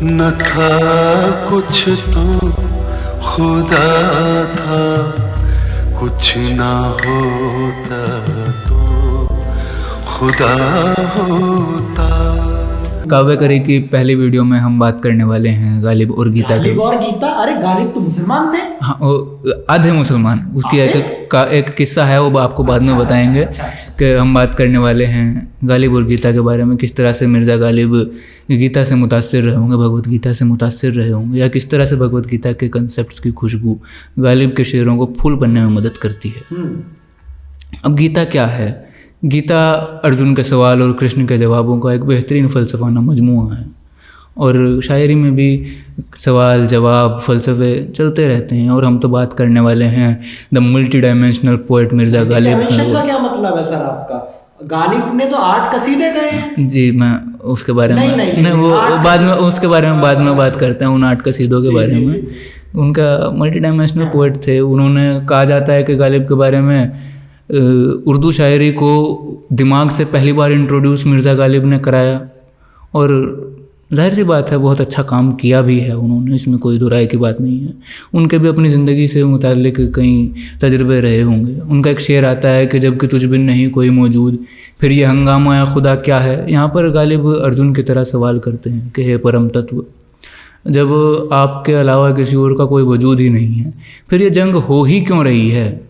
न था कुछ तो खुदा था, कुछ ना होता तो खुदा होता। काव्य करे की पहली वीडियो में हम बात करने वाले हैं गालिब और गीता के। गालिब और गीता? अरे गालिब तो मुसलमान थे। हाँ, वो आधे मुसलमान। उसकी एक किस्सा है, वो आपको बाद में बताएंगे। कि हम बात करने वाले हैं गालिब और गीता के बारे में, किस तरह से मिर्ज़ा गालिब गीता से मुतासिर रहे होंगे, भगवत गीता से मुतासिर रहे होंगे, या किस तरह से भगवत गीता के कंसेप्ट्स की खुशबू गालिब के शेरों को फूल बनने में मदद करती है। अब गीता क्या है? गीता अर्जुन के सवाल और कृष्ण के जवाबों का एक बेहतरीन फ़लसफ़ाना मजमूआ है, और शायरी में भी सवाल जवाब फ़लसफ़े चलते रहते हैं। और हम तो बात करने वाले हैं the multi dimensional poet Mirza Ghalib का। क्या मतलब है सर आपका? गालिब ने तो 8 कसीदे गए हैं। जी, मैं उसके बारे में नहीं वो बाद में, उसके बारे में बाद में बात करते हैं, उन 8 कसीदों के बारे में। उनका मल्टी डायमेंशनल पोएट थे। उन्होंने, कहा जाता है कि गालिब के बारे में उर्दू शायरी को दिमाग से पहली बार इंट्रोड्यूस मिर्ज़ा गालिब ने कराया, और जाहिर सी बात है बहुत अच्छा काम किया भी है उन्होंने, इसमें कोई दो राय की बात नहीं है। उनके भी अपनी ज़िंदगी से मुताल्लिक कई तजुर्बे रहे होंगे। उनका एक शेर आता है कि जबकि तुझ बिन नहीं कोई मौजूद, फिर ये हंगामा या खुदा क्या है। यहाँ पर गालिब अर्जुन की तरह सवाल करते हैं कि हे परम तत्व, जब आपके अलावा किसी और का कोई वजूद ही नहीं है, फिर ये जंग हो ही क्यों रही है?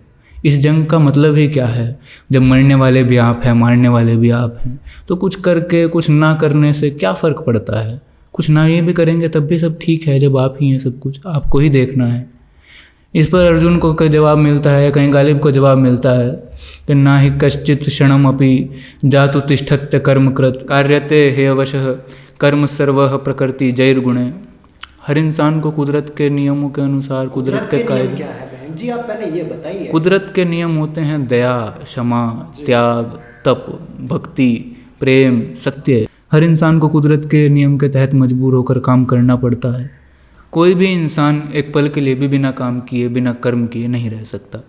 इस जंग का मतलब ही क्या है? जब मरने वाले भी आप हैं, मारने वाले भी आप हैं, तो कुछ करके कुछ ना करने से क्या फ़र्क पड़ता है? कुछ ना ये भी करेंगे तब भी सब ठीक है, जब आप ही हैं, सब कुछ आपको ही देखना है। इस पर अर्जुन को कई जवाब मिलता है, कहीं गालिब को जवाब मिलता है कि ना ही कश्चित क्षणम अपि जातु तिष्ठत्य कर्मकृत कार्यते हे अवशः कर्म सर्वः प्रकृति जैर्गुणे। हर इंसान को कुदरत के नियमों के अनुसार, कुदरत के कायदे। क्या है बहन जी, आप पहले ये बताइए। कुदरत के नियम होते हैं दया, क्षमा, त्याग, तप, भक्ति, प्रेम, सत्य। हर इंसान को कुदरत के नियम के तहत मजबूर होकर काम करना पड़ता है। कोई भी इंसान एक पल के लिए भी बिना काम किए, बिना कर्म किए नहीं रह सकता।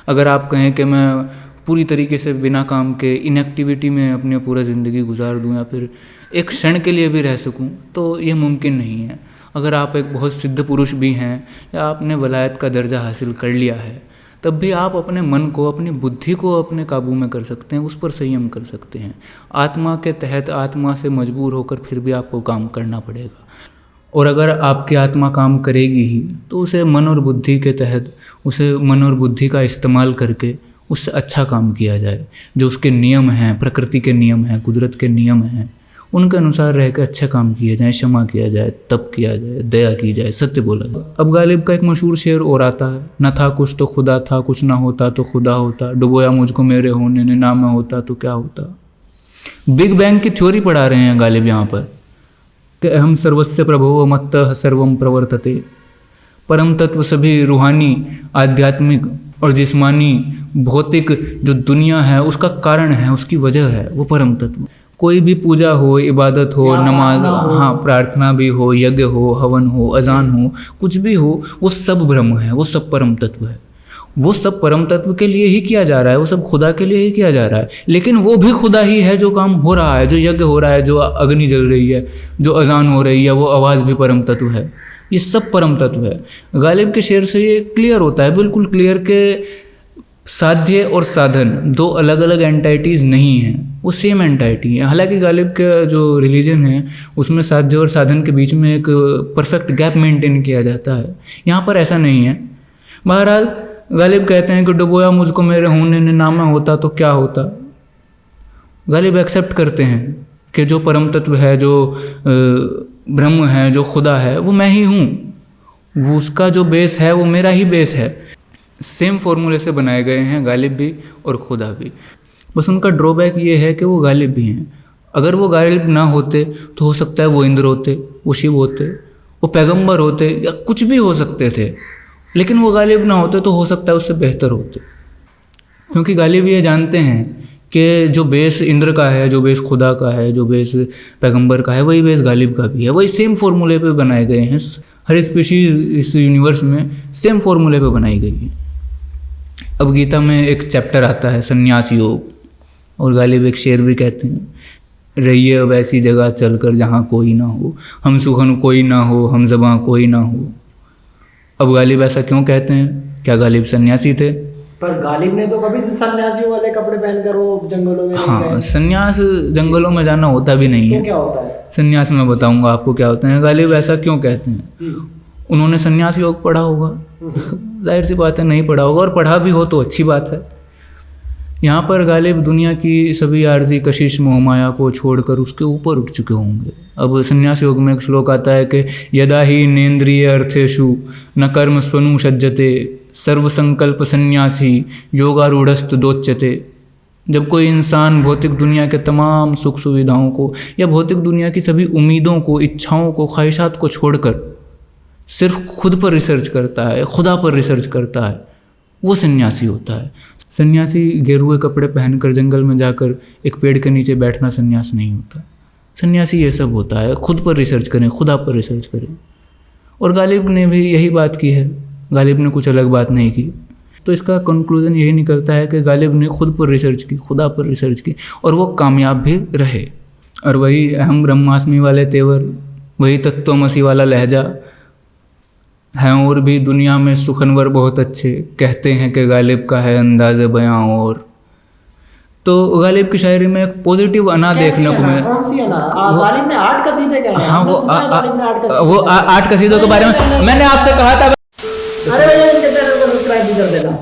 अगर आप कहें कि मैं पूरी तरीके से बिना काम के इनएक्टिविटी में अपनी पूरा ज़िंदगी गुजार दूँ, या फिर एक क्षण के लिए भी रह सकूँ, तो यह मुमकिन नहीं है। अगर आप एक बहुत सिद्ध पुरुष भी हैं, या आपने वलायत का दर्जा हासिल कर लिया है, तब भी आप अपने मन को, अपनी बुद्धि को अपने काबू में कर सकते हैं, उस पर संयम कर सकते हैं। आत्मा के तहत, आत्मा से मजबूर होकर फिर भी आपको काम करना पड़ेगा। और अगर आपकी आत्मा काम करेगी ही, तो उसे मन और बुद्धि के तहत, उसे मन और बुद्धि का इस्तेमाल करके उससे अच्छा काम किया जाए। जो उसके नियम हैं, प्रकृति के नियम हैं, कुदरत के नियम हैं, उनके अनुसार रह कर अच्छे काम किए जाएँ, क्षमा किया जाए, तप किया जाए, दया की जाए, सत्य बोला जाए। अब गालिब का एक मशहूर शेर और आता है, न था कुछ तो खुदा था, कुछ ना होता तो खुदा होता, डुबोया मुझको मेरे होने ने, ना मैं होता तो क्या होता। बिग बैंग की थ्योरी पढ़ा रहे हैं गालिब यहाँ पर कि अहम सर्वस्य प्रभो मत्तः सर्वम प्रवर्तते। परम तत्व सभी रूहानी, आध्यात्मिक और जिस्मानी, भौतिक जो दुनिया है उसका कारण है, उसकी वजह है वो परम तत्व। कोई भी पूजा हो, इबादत हो, नमाज, हाँ, प्रार्थना भी हो, यज्ञ हो, हवन हो, अजान हो, कुछ भी हो, वो सब ब्रह्म है, वो सब परम तत्व है। वो सब परम तत्व के लिए ही किया जा रहा है, वो सब खुदा के लिए ही किया जा रहा है। लेकिन वो भी खुदा ही है जो काम हो रहा है, जो यज्ञ हो रहा है, जो अग्नि जल रही है, जो अजान हो रही है, वो आवाज़ भी परम तत्व है। ये सब परम तत्व है। गालिब के शेर से ये क्लियर होता है, बिल्कुल क्लियर, के साध्य और साधन दो अलग अलग एंटाइटीज़ नहीं हैं, वो सेम एंटाइटी है। हालांकि गालिब का जो रिलीजन है उसमें साध्य और साधन के बीच में एक परफेक्ट गैप मेंटेन किया जाता है। यहाँ पर ऐसा नहीं है। बहरहाल गालिब कहते हैं कि डुबोया मुझको मेरे होने ने, ना मैं होता तो क्या होता। गालिब एक्सेप्ट करते हैं कि जो परम तत्व है, जो ब्रह्म है, जो खुदा है, वो मैं ही हूँ। वो उसका जो बेस है वो मेरा ही बेस है। सेम फॉर्मूले से बनाए गए हैं गालिब भी और खुदा भी। बस उनका ड्रॉबैक ये है कि वो गालिब भी हैं। अगर वो गालिब ना होते तो हो सकता है वो इंद्र होते, वो शिव होते, वो पैगंबर होते, या कुछ भी हो सकते थे। लेकिन वो गालिब ना होते तो हो सकता है उससे बेहतर होते, क्योंकि गालिब ये जानते हैं कि जो बेस इंद्र का है, जो बेस खुदा का है, जो बेस पैगंबर का है, वही बेस गालिब का भी है। वही सेम फॉर्मूले पे बनाए गए हैं। हर स्पीशीज इस यूनिवर्स में सेम फॉर्मूले पे बनाई गई है। अब गीता में एक चैप्टर आता है संन्यास योग, और गालिब एक शेर भी कहते हैं रहिए अब ऐसी जगह चलकर जहाँ कोई ना हो, हम सुखन कोई ना हो, हम ज़बां कोई ना हो। अब गालिब ऐसा क्यों कहते हैं? क्या गालिब सन्यासी थे? पर गालिब ने तो कभी सन्यासियों वाले कपड़े पहनकर वो जंगलों में नहीं हाँ, गए। सन्यास जंगलों में जाना होता भी नहीं तो है। क्या होता है? सन्यास में बताऊंगा आपको क्या होते हैं। गालिब ऐसा क्यों कहते हैं? उन्होंने सन्यास योग पढ़ा होगा, जाहिर सी बात है नहीं पढ़ा होगा, और पढ़ा भी हो तो अच्छी बात है। यहाँ पर गालिब दुनिया की सभी आर्जी कशिश मोहमाया को छोड़कर उसके ऊपर उठ चुके होंगे। अब संन्यास योग में एक श्लोक आता है कि यदा ही नेन्द्रिय अर्थेषु न कर्म स्वनु सज्जते सर्व संकल्प सन्यासी योगारूढ़स्त दोच्यते। जब कोई इंसान भौतिक दुनिया के तमाम सुख सुविधाओं को या भौतिक दुनिया की सभी उम्मीदों को, इच्छाओं को, ख्वाहिशात को छोड़कर सिर्फ खुद पर रिसर्च करता है, खुदा पर रिसर्च करता है, वो सन्यासी होता है। सन्यासी गेरुए कपड़े पहनकर जंगल में जाकर एक पेड़ के नीचे बैठना सन्यास नहीं होता। सन्यासी ये सब होता है, खुद पर रिसर्च करें, खुदा पर रिसर्च करें। और गालिब ने भी यही बात की है, गालिब ने कुछ अलग बात नहीं की। तो इसका कंक्लूजन यही निकलता है कि गालिब ने खुद पर रिसर्च की, खुदा पर रिसर्च की, और वो कामयाब भी रहे। और वही अहम ब्रह्मास्मि वाले तेवर, वही तत्वमसी वाला लहजा हैं। और भी दुनिया में सुखनवर बहुत अच्छे, कहते हैं कि गालिब का है अंदाज़ बयां। और तो गालिब की शायरी में एक पॉजिटिव अना देखने को मिला। कौन सी अना? गालिब ने 8 कसीदे कहे हैं। हाँ, हमने सुना है गालिब ने 8 कसीदे। वो 8 कसीदों के बारे में मैंने आपसे कहा था। अरे भैया इनके चैनल को सब्सक्राइब भी कर देना।